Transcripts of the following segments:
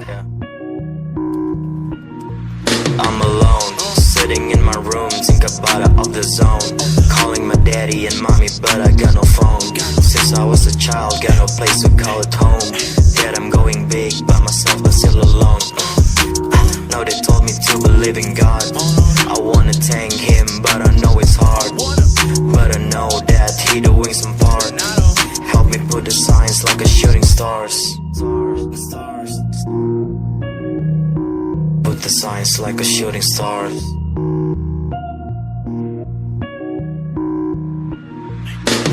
Yeah. I'm alone, sitting in my room, think about it of the zone. Calling my daddy and mommy, but I got no phone. Since I was a child, got no place to call it home. Dad, I'm going big by myself, but still alone. Now they told me to believe in God. I wanna thank him, but I know it's hard. But I know that he doing some part. Help me put the signs like a shooting stars. Put the signs like a shooting stars.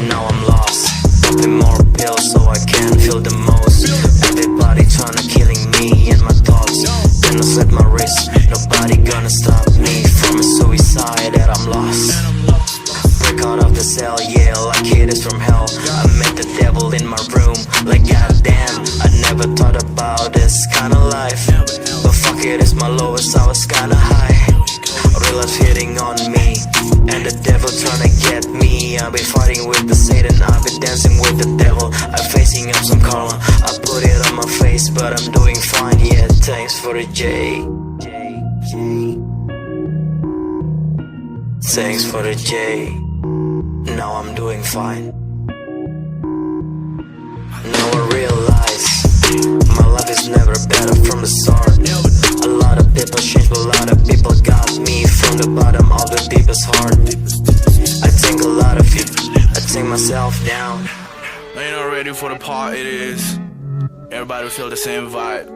Now I'm lost, popping more pills so I can feel the most. Everybody tryna killing me and my thoughts. Then I slit my wrist, nobody gonna stop me from a suicide that I'm lost. Break out of the cell, yeah, like it is from hell. I met the devil in my room, like goddamn. I never thought about this kind of life, but fuck it, it's my lowest, I was kinda high. Real life hitting on me, and the devil tryna get me. I've been fighting with the Satan, I've been dancing with the devil. I'm facing up some karma, I put it on my face, but I'm doing fine, yeah, thanks for the J. Thanks for the J. Now I'm doing fine. Now I realize my life is never better from the start. A lot of people changed, but a lot of people got me from the bottom of the deepest heart. I think a lot of you, I take myself down. They ain't not ready for the part it is. Everybody feel the same vibe.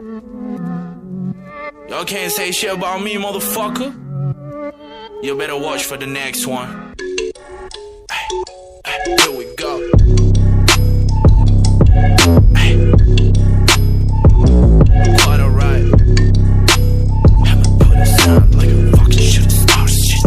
Y'all can't say shit about me, motherfucker. You better watch for the next one. Here we go. Quite alright. I'ma put it sound like a fucking shooting star shit.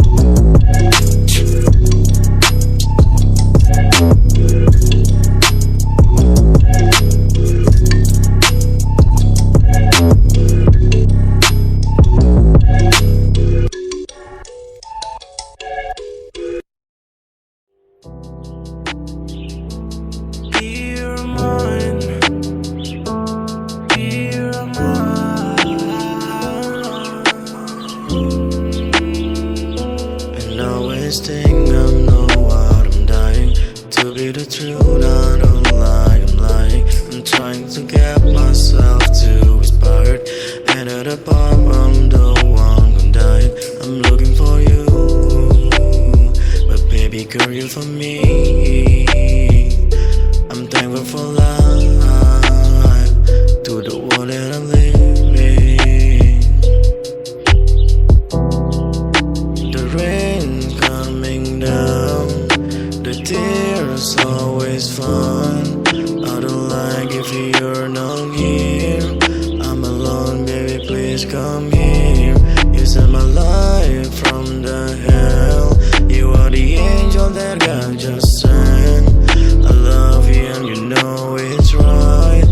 Thing I know what I'm dying to be the truth. I don't lie, I'm lying. I'm trying to get myself to inspired, and at the bottom I'm the one I'm dying. I'm looking for you, but baby girl you're for me. I'm thankful for life, to the world that I'm living. The rain coming down, the tears always fun. I don't like if you're not here. I'm alone, baby, please come here. You set my life from the hell. You are the angel that God just sent. I love you and you know it's right.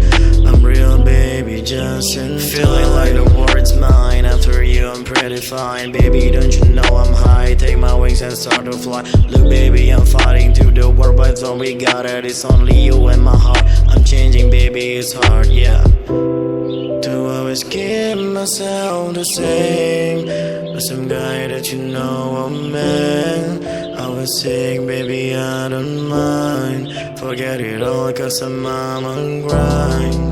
I'm real, baby, just in feeling like the world's mine. After you I'm pretty fine. Baby, don't you know I'm high? Take my wings and start to fly. Look baby, I'm fighting to the world, but all we got it. It's only you and my heart. I'm changing, baby, it's hard, yeah. To always keep myself the same, but some guy that you know I'm in. I was sick, baby, I don't mind. Forget it all, cause I'm on grind.